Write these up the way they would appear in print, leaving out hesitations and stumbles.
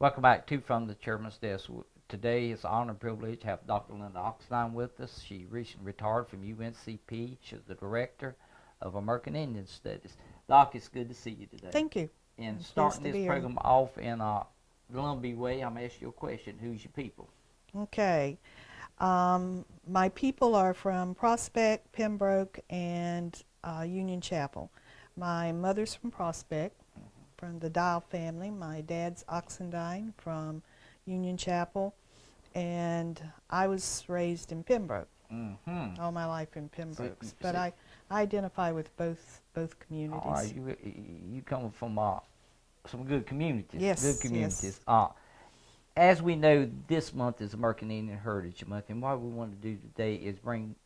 Welcome back to From the Chairman's Desk. Today it's an honor and privilege to have Dr. Linda Oxendine with us. She recently retired from UNCP. She's the Director of American Indian Studies. Doc, it's good to see you today. Thank you. And I'm starting pleased to this be program off in the Lumbee way, I'm going to ask you a question. Who's your people? Okay. My people are from Prospect, Pembroke, and Union Chapel. My mother's from Prospect, from the Dial family. My dad's Oxendine from Union Chapel, and I was raised in Pembroke. All my life in Pembroke, but I identify with both communities. All right, you come from some good communities. Yes, good communities. yes. As we know, this month is American Indian Heritage Month, and what we want to do today is bring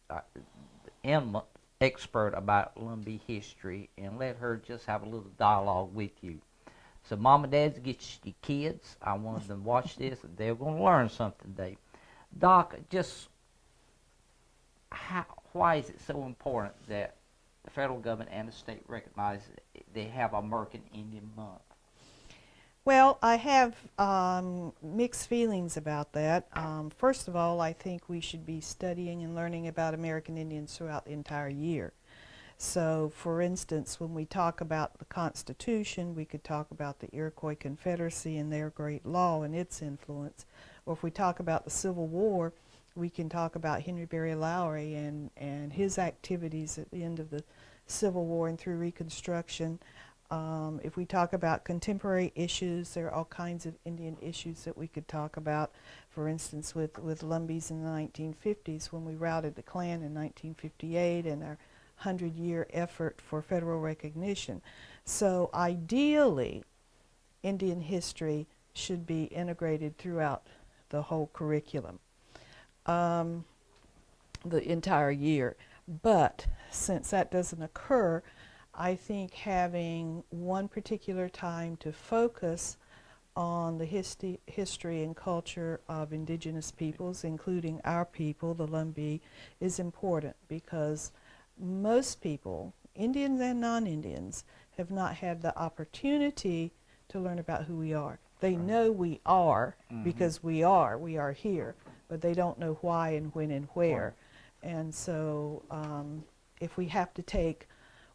an expert about Lumbee history and let her just have a little dialogue with you. So, Mom and Dad, get your kids. I want them to watch this, and they're going to learn something today. Doc, just why is it so important that the federal government and the state recognize they have American Indian Month? Well, I have mixed feelings about that. First of all, I think we should be studying and learning about American Indians throughout the entire year. So, for instance, when we talk about the Constitution, we could talk about the Iroquois Confederacy and their great law and its influence. Or if we talk about the Civil War, we can talk about Henry Berry Lowry and his activities at the end of the Civil War and through Reconstruction. If we talk about contemporary issues, there are all kinds of Indian issues that we could talk about. For instance, with Lumbees in the 1950s, when we routed the Klan in 1958, and our 100-year effort for federal recognition. So ideally, Indian history should be integrated throughout the whole curriculum, the entire year. But since that doesn't occur, I think having one particular time to focus on the history and culture of indigenous peoples, including our people, the Lumbee, is important, because most people, Indians and non-Indians, have not had the opportunity to learn about who we are. They know we are because we are here, but they don't know why and when and where. And so if we have to take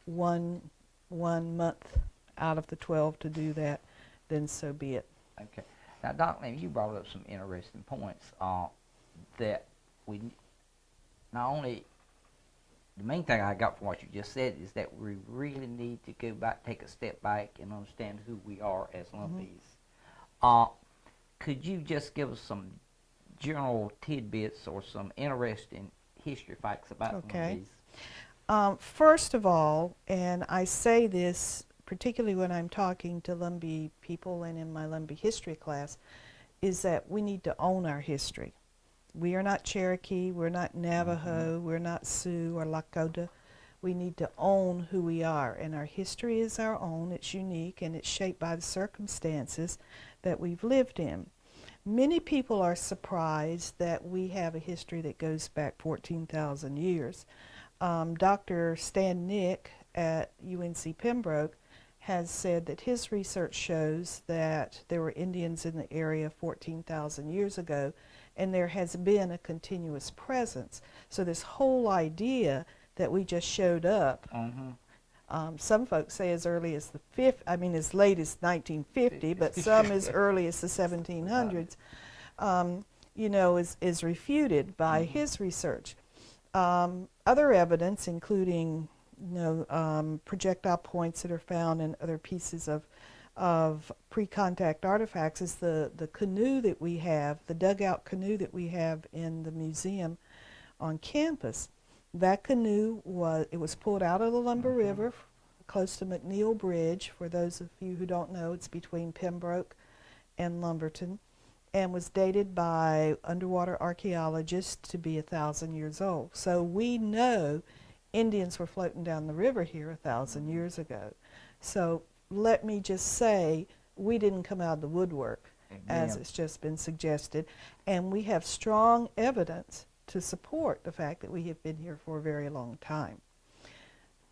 one month out of the 12 to do that, then so be it. Okay. Now, Dr. Lim, you brought up some interesting points that we not only, the main thing I got from what you just said is that we really need to go back, take a step back, and understand who we are as Lumbees. Could you just give us some general tidbits or some interesting history facts about Lumbees? First of all, and I say this particularly when I'm talking to Lumbee people and in my Lumbee history class, is that we need to own our history. We are not Cherokee, we're not Navajo, we're not Sioux or Lakota. We need to own who we are, and our history is our own. It's unique, and it's shaped by the circumstances that we've lived in. Many people are surprised that we have a history that goes back 14,000 years. Dr. Stan Nick at UNC Pembroke has said that his research shows that there were Indians in the area 14,000 years ago, and there has been a continuous presence. So this whole idea that we just showed up, some folks say as early as as late as 1950, but some as early as the 1700s, is refuted by his research. Other evidence, including projectile points that are found in other pieces of pre-contact artifacts, is the canoe that we have, the dugout canoe that we have in the museum on campus. That canoe was pulled out of the Lumber River close to McNeil Bridge. For those of you who don't know, it's between Pembroke and Lumberton, and was dated by underwater archaeologists to be 1,000 years old. So we know Indians were floating down the river here 1,000 years ago. So let me just say, we didn't come out of the woodwork, as it's just been suggested, and we have strong evidence to support the fact that we have been here for a very long time.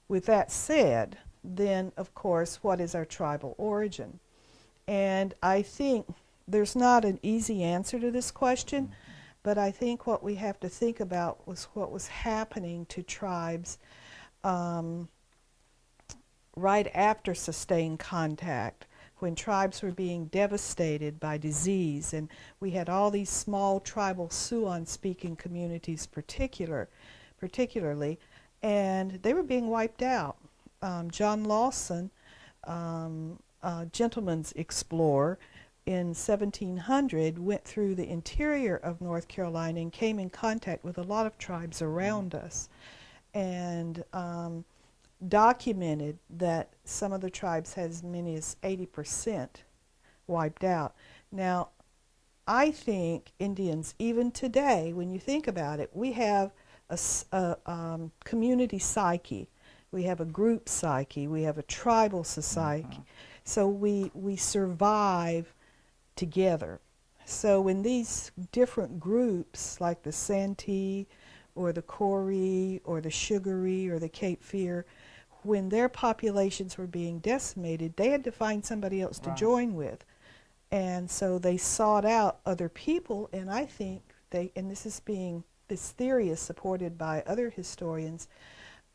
With that said, then of course, what is our tribal origin? And I think there's not an easy answer to this question, but I think what we have to think about was what was happening to tribes right after sustained contact, when tribes were being devastated by disease, and we had all these small tribal Siouan-speaking communities particularly, and they were being wiped out. John Lawson, a gentleman's explorer, in 1700 went through the interior of North Carolina and came in contact with a lot of tribes around us, and documented that some of the tribes had as many as 80% wiped out. Now, I think Indians, even today, when you think about it, we have a community psyche, we have a group psyche, we have a tribal society, so we survive together. So when these different groups, like the Santee or the Coree or the Sugaree or the Cape Fear, when their populations were being decimated, they had to find somebody else to join with. And so they sought out other people, and I think and this theory is supported by other historians,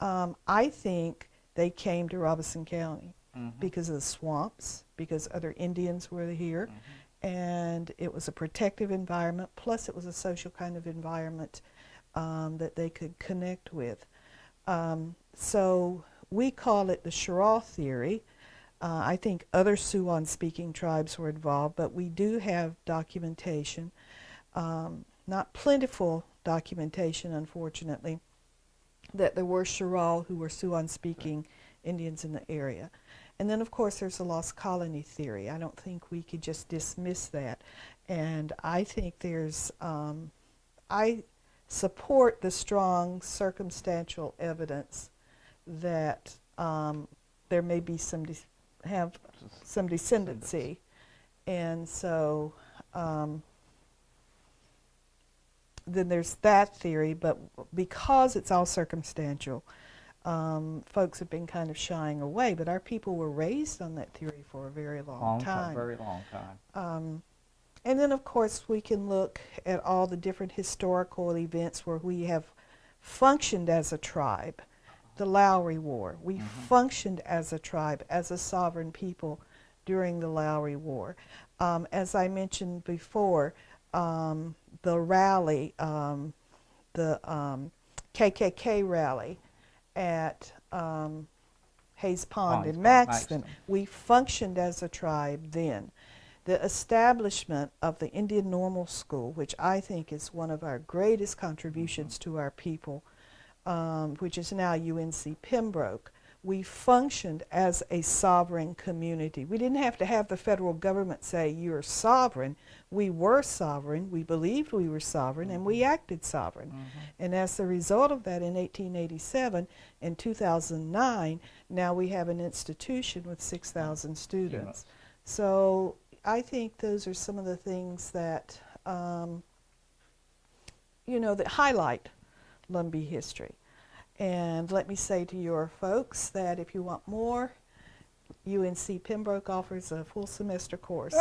I think they came to Robeson County because of the swamps, because other Indians were here, and it was a protective environment, plus it was a social kind of environment that they could connect with. So we call it the Cheraw theory. I think other Siouan-speaking tribes were involved, but we do have documentation, not plentiful documentation, unfortunately, that there were Cheraw who were Siouan-speaking Indians in the area. And then, of course, there's the lost colony theory. I don't think we could just dismiss that. And I think there's, I support the strong circumstantial evidence that there may be some descendancy, and so then there's that theory. But because it's all circumstantial, folks have been kind of shying away. But our people were raised on that theory for a very long time. Very long time. And then, of course, we can look at all the different historical events where we have functioned as a tribe. The Lowry War. We functioned as a tribe, as a sovereign people during the Lowry War. As I mentioned before, the rally, the KKK rally at Hayes Pond in Maxton, we functioned as a tribe then. The establishment of the Indian Normal School, which I think is one of our greatest contributions to our people, which is now UNC Pembroke, we functioned as a sovereign community. We didn't have to have the federal government say, you're sovereign. We were sovereign, we believed we were sovereign, and we acted sovereign. And as a result of that, in 1887 and 2009, now we have an institution with 6,000 students. So I think those are some of the things that, you know, that highlight Lumbee history. And let me say to your folks that if you want more, UNC Pembroke offers a full semester course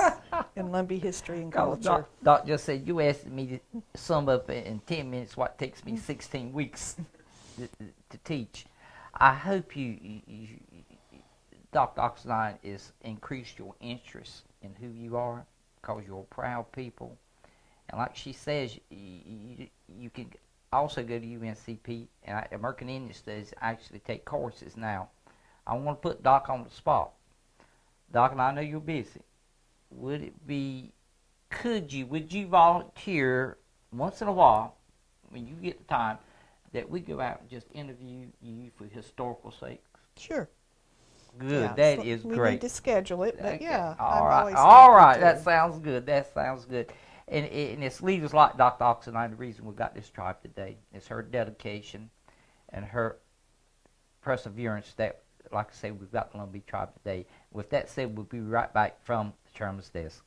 in Lumbee history and culture. Doc just said you asked me to sum up in 10 minutes what takes me 16 weeks to teach. I hope Dr. Oxendine is increased your interest in who you are, because you're a proud people. And like she says, you can also go to UNCP, and American Indian Studies actually take courses now. I want to put Doc on the spot. Doc, and I know you're busy. Would you volunteer once in a while, when you get the time, that we go out and just interview you for historical sake? Sure. Good, yeah, that so is we great. need to schedule it, but Okay. yeah. All right, that sounds good. And it's leaders like Dr. Oxendine, the reason we got this tribe today. It's her dedication and her perseverance that, like I say, we've got the Lumbee Tribe today. With that said, we'll be right back from the Chairman's desk.